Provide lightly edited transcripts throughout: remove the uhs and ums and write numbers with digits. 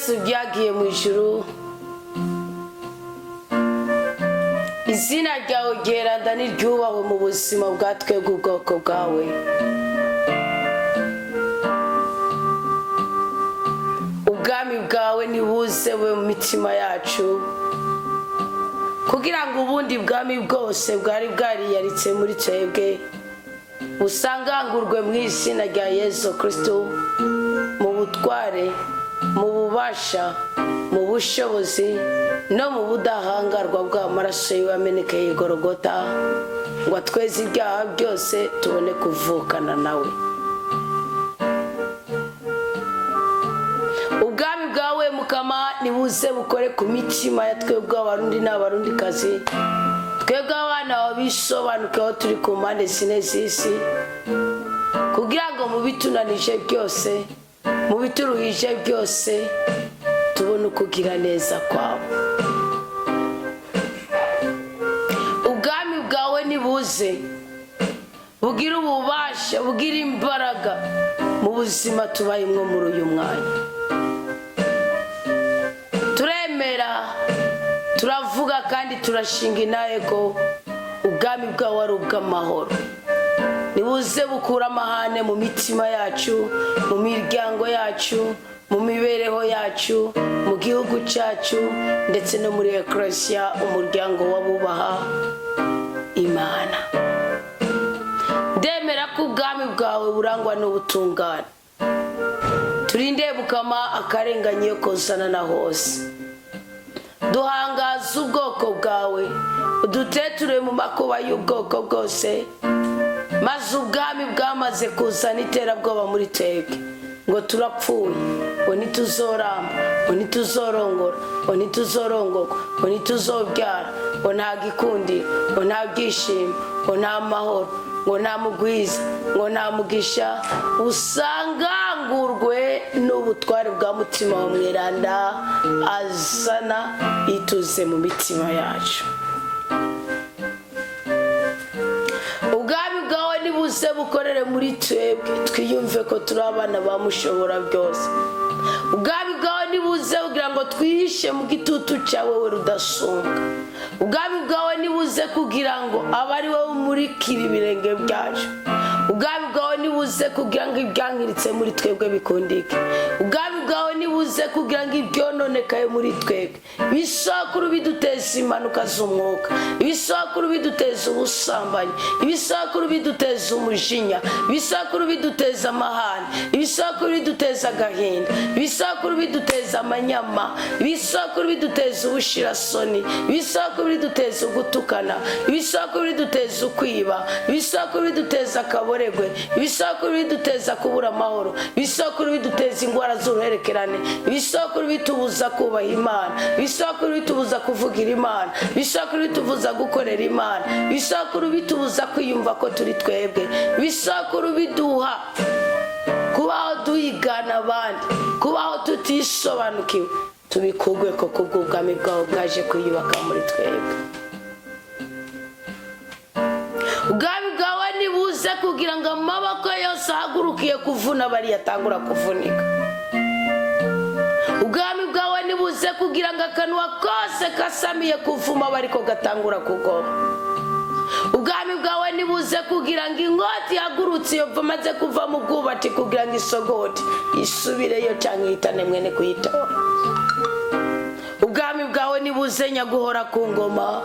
Yesu byagiye mu ijuru, izina ryawe ryeranda niryubahwe mu buzima bwa twebwe ubwoko bwawe. Ubwami bwawe nibuze mu mitima yacu, kugira ngo ubundi bwami bwose bwari bwariyaritse muri twebwe busangangurwe mu izina rya Yesu Kristo, mu butware, mu bubasha, mu bushobozi no mu budahangarwa bw'amaraso y'uwamenekeye i Golgotha, ngo atweze ibyaha byose tubone kuvukana nawe. Ubwami bwawe Mukama nibuze bukore ku mitima ya twebwe abarundi n'abarundikazi, twebwe abana babisobanuke aho turi ku mpande zine z'isi, kugira ngo mu bitunanije byose, mu bituruhije byose, tubone ukugira neza kwawe. Ubwami bwawe nibuze bugira ububasha, bugira imbaraga mu buzima tubayemo muri uyu mwanya. Turemera, turavuga kandi turashinga inaye ko ubwami bwawe ari ubw'amahoro. Nibuze bukura amahane mu mitima yacu, mu miryango yacu, mu mibereho yacu, mu gihugu cyacu, ndetse no muri Ecclesia, umuryango w'abubaha Imana. Ndemera ko ubwami bwawe burangwa n'ubutungane. Turinde Mukama akarenganye yo kozana na hose. Duhangaza ubwoko bwawe, uduteture mu makuba y'ubwoko bwose, maze ubwami bwamaze kuzana iterabwoba muri twebwe, ngo turapfuye, ngo ntituzoramba, ngo ntituzorongora, ngo ntituzorongorwa, ngo ntituzobyara, ngo nta gikundiro, ngo nta byishimo, ngo nta mahoro, ngo nta mugwiza, ngo nta mugisha, usangangurwe n'ubutware bwa mutima wa mweranda azana ituze mu mitima yacu. Ubwami bwawe nibuze bukorere muri twebwe, twiyumve ko turi abana bamushobora byose. Ubwami bwawe nibuze kugira ngo twihishe mu gitutu cyawe we rudasumbwa. Ubwami bwawe nibuze kugira ngo abari wowe umurikira ibirenge byacu. Ubwami bwawe nibuze kugira ngo ibyangiritse muri twebwe bikundike. Ubwami bwawe nibuze kugira ngo ibyononekaye muri twebwe ibisakuru biduteza impanuka z'umwuka, ibisakuru biduteza ubusambanyi, ibisakuru biduteza umujinya, ibisakuru biduteza amahane, ibisakuru biduteza agahinda, ibisakuru biduteza amanyama, ibisakuru biduteza ubushirasoni, ibisakuru biduteza ugutukana, ibisakuru biduteza ukwiba, ibisakuru biduteza akaboregwe, ibisakuru biduteza kubura amahoro, ibisakuru biduteza indwara z'uruherekerane, ibisakuru bitubuza kubaha Imana, ibisakuru bitubuza kuvugira Imana, ibisakuru bitubuza gukorera Imana, ibisakuru bitubuza kwiyumva ko turi twebwe, ibisakuru biduha kubaho duhigana abandi, kubaho tutisobanukiwe, tubikugwe ko kubw'ubwami bwawe bwaje kwiyubaka muri twebwe. Ubwami bwawe nibuze kugira ngo amaboko yose ahagurukiye kuvuna bari yatangura kuvunika. Ubwami bwawe nibuze kugira ngo akanwa kose kasamiye kuvuma bari ko gatangura kugoma. Ubwami bwawe nibuze kugira ngo inkoti yagurutse iyo maze kuva mu bwubati kugira ngo isogoti isubireyo cyangwa ihitane mwene kuyitora. Ubwami bwawe nibuze nyaguhora ku ngoma,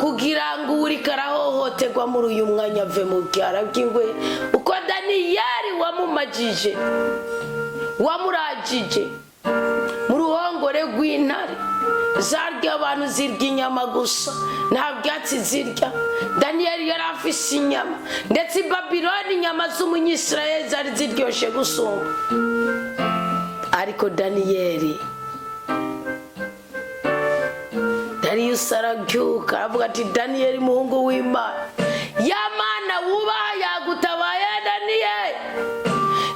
kugira ngo uri karahohoterwa muri uyu mwanya ave mu byara by'ingwe, uko Daniyeli wamumajije, wamuragije mu ruhongore rw'intare, zarya abantu zirya inyama gusa, nta byatsi zirya. Daniyeli yari afise inyama, ndetse i Babiloni inyama z'umunyisirayeli zari ziryoshe gusumba. Ariko Daniyeli arabyuka aravuga ati, Daniyeli muhungu w'Imana, ya Mana wubaha yagutabaye Daniyeli.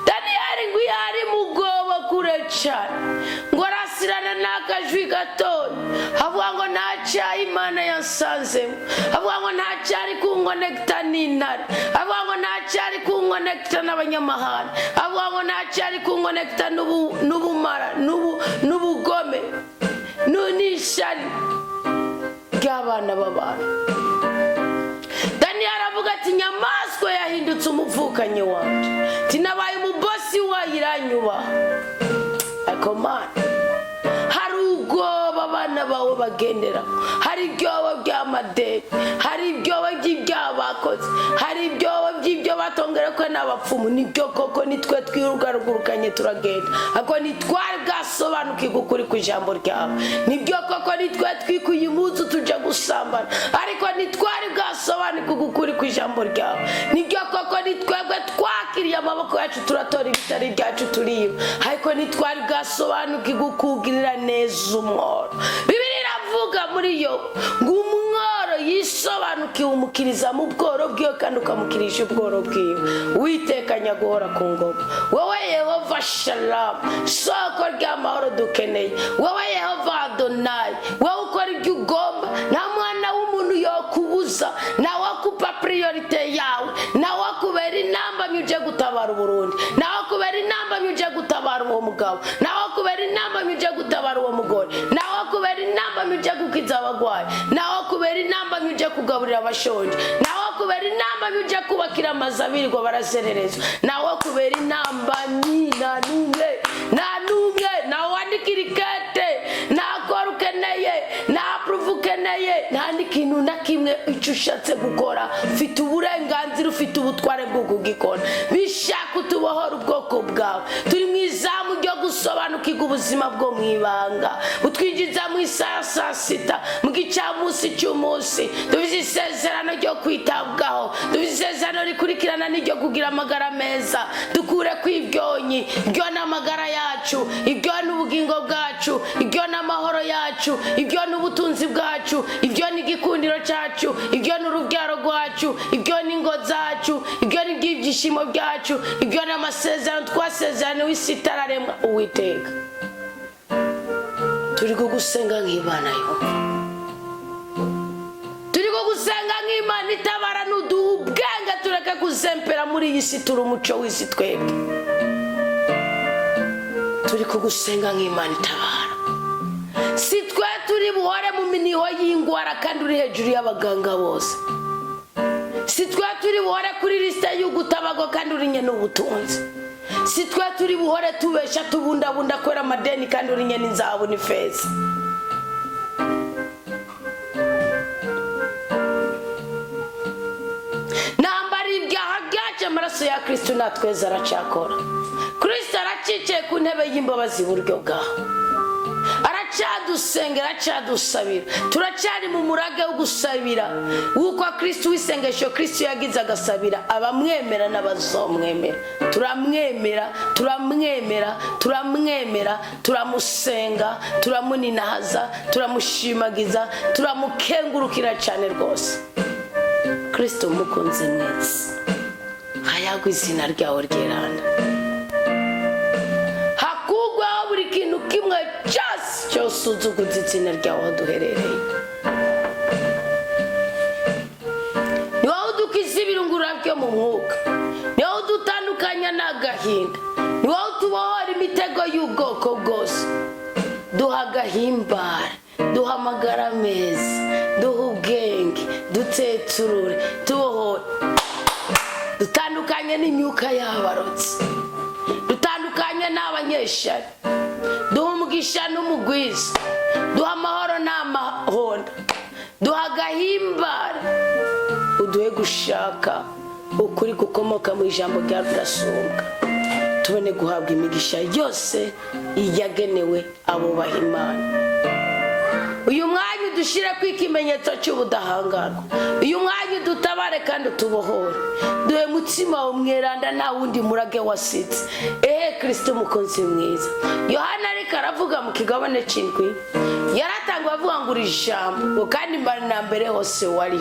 Daniyeli ngo yari mugobo kure cyane, ngo arasirana n'akajwi gatoya, avuga ngo ntacyaha Imana yansanzemo, avuga ngo ntacyari kunkonekita n'intare, avuga ngo ntacyari kunkonekita n'abanyamahanga, avuga ngo ntacyari kunkonekita n'ubumara, n'ubu abana b'abantu. Daniel aravuga ati nyamaswa yahindutse umuvukanyi wanje, tinabaye umubosi wayiranyuba. Akomana hari ubwoba abana bawe bagendera, hari ibyobo by'amadeni, hari ibyobo by'ibyaha bakoze, hari ibyobo by'ibyo batongerekwe n'abapfumu. Nibyo koko nitwe twirugarugurukanye turagenda, ako nitwari bwasobanukirwa ukuri ku ijambo ryawe. Nibyo koko nitwe twikuye impuzu tuja gusambana, ariko nitwari bwasobanukirwa ukuri ku ijambo ryawe. Nibyo koko nitwebwe twakiriye amaboko yacu turatora ibitari byacu turiyo, ariko nitwari bwasobanukirwa ukugirira neza umworo. Bibiliya iravuga muri yo ngo umworo yisobanukiwe umukiriza mu bworo bwiwe kandi ukamukirisha ubworo bwiwe. Witekanya guhora ku ngoma. Wowe Yehova Shalom, soko ry'amahoro dukeneye. Wowe Yehova Adonai, wowe ukora ibyo ugomba, nta mwana w'umuntu yokubuza, nawe akupa priorite yawe, nawe akubera intambamyi uje gutabara Burundi, nawe akubera intambamyi uje gutabara uwo mugabo, nawe akubera intambamyi uje gutabara uwo mugore, nawe akubera intambamyi uje gukiza abagwayi, nawe akubera intambamyi uje kugaburira abashonje, nawe akubera intambamyi uje kubakira amazu abirirwa barasererezwa, nawe akubera intambamyi. Nta numwe nawe wandikira ikete, nakora ukeneye, napuruvu ukeneye, nta n'ikintu na kimwe icyo ushatse gukora ufite uburenganzira, ufite ubutware bwo kugikora. Bishaka utubohora ubwoko bwawe. Turi mu izamu ryo gusobanukirwa ubuzima bwo mu ibanga, utwinjiza mu isaha saa sita mu gicamunsi cy'umunsi. Dufite isezerano ryo kwitabwaho, dufite isezerano rikurikirana n'iryo kugira amagara meza. Dukure kw'ibyonyi, ibyo n'amagara yacu, ibyo n'ubugingo bwacu, ibyo n'amahoro yacu, ibyo n'ubutunzi bwacu, ibyo n'igikundiro cyacu, ibyo n'urubyaro rwacu, ibyo n'ingo zacu, ibyo n'ibyishimo byacu, ibyo n'amasezerano twasezeraniwe isi itararemwa. Uwiteka, turi kugusenga nk'Imana Yehova, turi kugusenga nk'Imana itabara, nuduha ubwenge tureke kuzempera muri iyi si. Turi umuco w'isi twebwe, turi kugusenga nk'Imana itabara. Si twe turi buhore mu miniho y'ingwara kandi uri hejuru y'abaganga bose. Si twe turi buhore kuri lisite y'ugutabago kandi uri nyene ubutunzi. Si twe turi buhore tubesha tubundabunda kwera amadeni kandi uri nyene inzahabu n'ifeza. Nambari ibyaha byacu amaraso ya Kristo natweza aracakora. Kristo aracicaye ku ntebe y'imbabazi iburyo bwawe, aracadusengera, aracadusabira. Turacyari mu murage wo gusabira uko Kristo w'isengesho Kristo yagize agasabira abamwemera n'abazomwemera. Turamwemera, turamwemera, turamwemera, turamusenga, turamuninahaza, turamushimagiza, turamukengurukira cyane rwose. Kristo mukunze mwese, hayagwa izina ryawe ryeranda, hakugwaho buri kintu kimwe cyose uzuguza izina ryawe aho duherereye. Ni wowe udukiza ibirungurura byo mu mwuka, ni wowe udutandukanya n'agahinda, ni wowe utubohora imitego y'ubwoko bwose. Duha agahimbare, duha amagara meza, duha ubwenge, dutetsurure, tubohore, dutandukanye n'imyuka y'abarotsi, dutandukanye n'abanyeshari, duha umugisha n'umugwiza, duha amahoro n'amahonda, duha agahimbare, uduhe gushaka ukuri gukomoka mu ijambo rya Rudasumbwa. Tubone guhabwa imigisha yose yagenewe abubaha Imana. Uyu mwanya udushire ku ikimenyetso cy'ubudahangarwa, uyu mwanya udutabare kandi utubohore. Duhe mutima umweranda nta wundi murage wasitse. Kristo mukunzi mwiza. Yohana ariko aravuga mu kigabane cy'indwi, yaratangwa avuga ngo uri ijambo kandi mbari na mbere hose wari,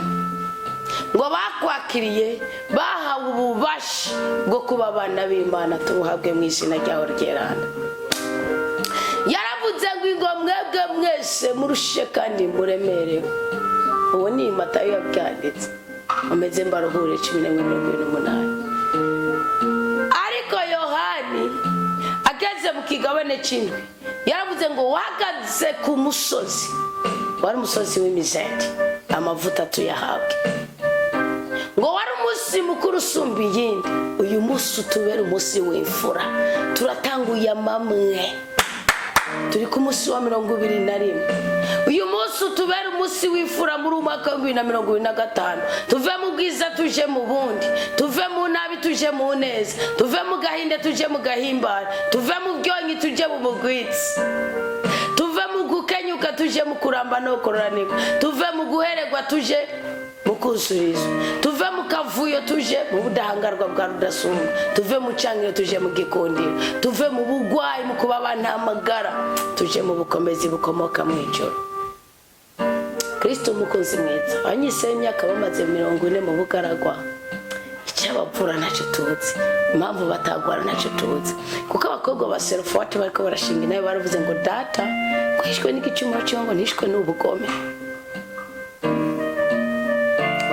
ngo bakwakiriye bahawe ububasha bwo kuba abana b'Imana. Tubuhabwe mu izina ryawe ryeranda. Yaravuze ngo mwebwe mwese murushe kandi muremerewe. Uwo ni Matayo yabyanditse, ameze mbaruhure 10:28. Ariko Yohani ageze mu kigabane cy'indwi yaravuze ngo wahagaze ku musozi, wari umusozi w'imizeti, amavuta tuyahabwe. Ngo wari umunsi mukuru usumba iyindi, uyu munsi utubera umunsi w'imfura. Turatanguye amamwe, turi ku munsi wa 21. Uyu munsi utubera umunsi w'imfura muri umwaka wa 2025. Tuve mu bwiza tuje mu bundi, tuve mu nabi tuje mu neza, tuve mu gahinde tuje mu gahimbara, tuve mu byonyi tuje mu bugwitsi, tuve mu gukenyuka tuje mu kuramba no kororanirwa, tuve mu guhererwa tuje mu kuzurizo, tuve mu kavuyo tuje mu budahangarwa bwa rudasumbwa, tuve mu cyangiro tuje mu gikundiro, tuve mu bugwayi mu kuba bantamagara tuje mu bukomezi bukomoka mu ijoro. Kristo mukunzi mwiza, abanyise imyaka bamaze 40 mu bugaragwa, icyabapfura ntacyo tuzi, impamvu batagwara ntacyo tuzi, kuko abakobwa ba Serofati bariko barashinga nayo baravuze ngo data kwishwe n'igicumuro cyangwa nishwe n'ubugome.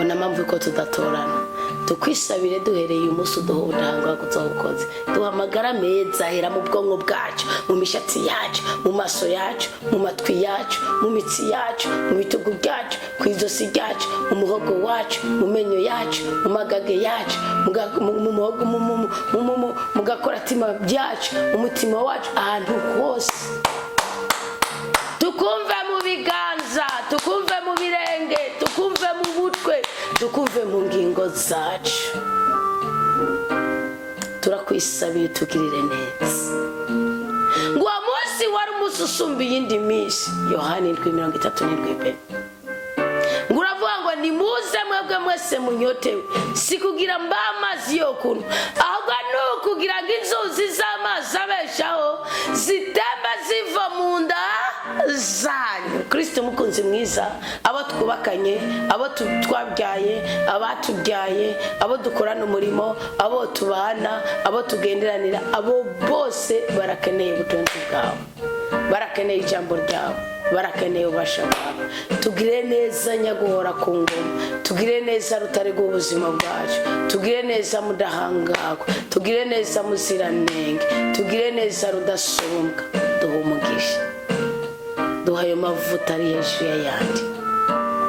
Ona mpamvu ko tudatorana, tukwisabire duhereye umunsi uduha ubudahangarwa kuzobukoze, duhamagara meza hera mu bwonko bwacu, mu mishatsi yacu, mu maso yacu, mu matwi yacu, mu mitsi yacu, mu bitugu byacu, ku izosi ryacu, mu muhogo wacu, mu menyo yacu, mu magage yacu, mu gakoratima byacu, mu mutima wacu, ahantu hose. Tukumve mu biganza, tukumve mu birenge, tukumve mu butwe, tukumve mu ngingo zacu. Turakwisabiye tugirire neza. Ngo umunsi wari umunsi usumba iyindi minsi. Yohana 7:37. Ngo uravuga ngo nimuze mwebwe mwese munyotewe, si kugira mba amazi yo kunywa, ahubwo ni ukugira ngo inzuzi z'amazi abeshaho zitemba ziva mu nda zanyu. Kristo mukunzi mwiza, abo twubakanye, abo twabyaye, abatubyaye, abo dukorana umurimo, abo tubana, abo tugenderanira, abo bose barakeneye ubutunzi bwawe, barakeneye ijambo ryawe, barakeneye ubasha bwawe. Tugire neza nyaguhora ku ngoma, tugire neza rutare rw'ubuzima bwacu, tugire neza mudahangarwa, tugire neza muziranenge, tugire neza rudasumbwa. Duha umugisha, duha ayo mavuta ari hejuru y'ayandi,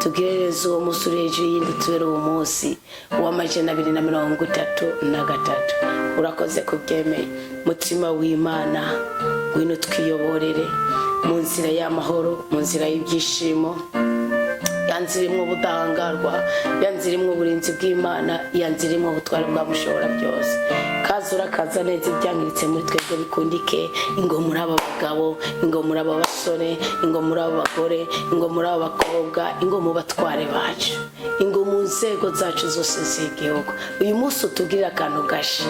tugire neza uwo munsi uri hejuru y'indi, tubere uwo munsi wa 2033. Urakoze kubyemeye mutima w'Imana, ngwino twiyoborere mu nzira y'amahoro, mu nzira y'ibyishimo, yanzirimo ubudahangarwa, yanzirimo uburinzi bw'Imana, yanzirimo ubutware bwa mushobora byose. Kazura kaza neza ibyangiritse muri twebwe bikundike, ingo muri aba bagabo, ingo muri aba basore, ingo muri aba bagore, ingo muri aba bakobwa, ingo mu batware bacu, ingo mu nzego zacu zose z'igihugu. Uyu munsi utugirira akantu gashi,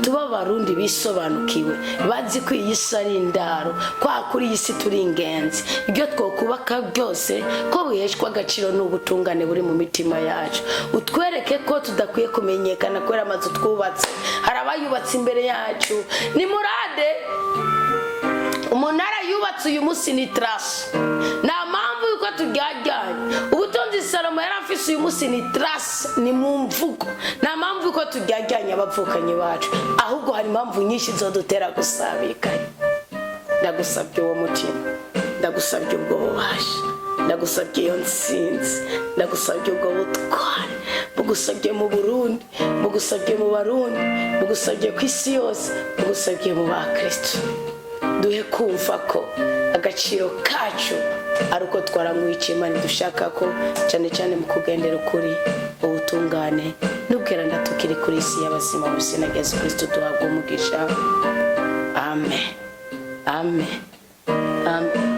tuba abarundi bisobanukiwe, bazi ko iyi si ari indaro, kwa kuri iyi si turi ingenzi, ibyo twokubaka byose ko biheshwa agaciro n'ubutungane buri mu mitima yacu. Utwereke ko tudakwiye kumenyekana kubera amazu twubatse, hari abayubatse imbere yacu. Ni murade umunara yubatse uyu munsi ni trash, nta mpamvu yuko turyajyanye. Ubutunzi Salomo yari afise uyu munsi ni trash, ni mu mvugo, nta mpamvu yuko turyajyanye abapfukanyi bacu, ahubwo hari impamvu nyinshi zodutera gusabikanya. Ndagusabye uwo mutima, ndagusabye ubwo bubasha, ndagusabye iyo nsinzi, ndagusabye ubwo butware, bugusabye mu Burundi, bugusabye mu Barundi, bugusabye ku isi yose, bugusabye mu bakristo. Duhe kumva ko agaciro kacu ari uko twaramwica Imana dushaka ko cyane cyane mu kugendera ukuri, ubutungane n'ubweranda tukiri kuri isi y'abazima mu izina rya Yesu Kristo duhabwa umugisha. Amen. Amen. Amen.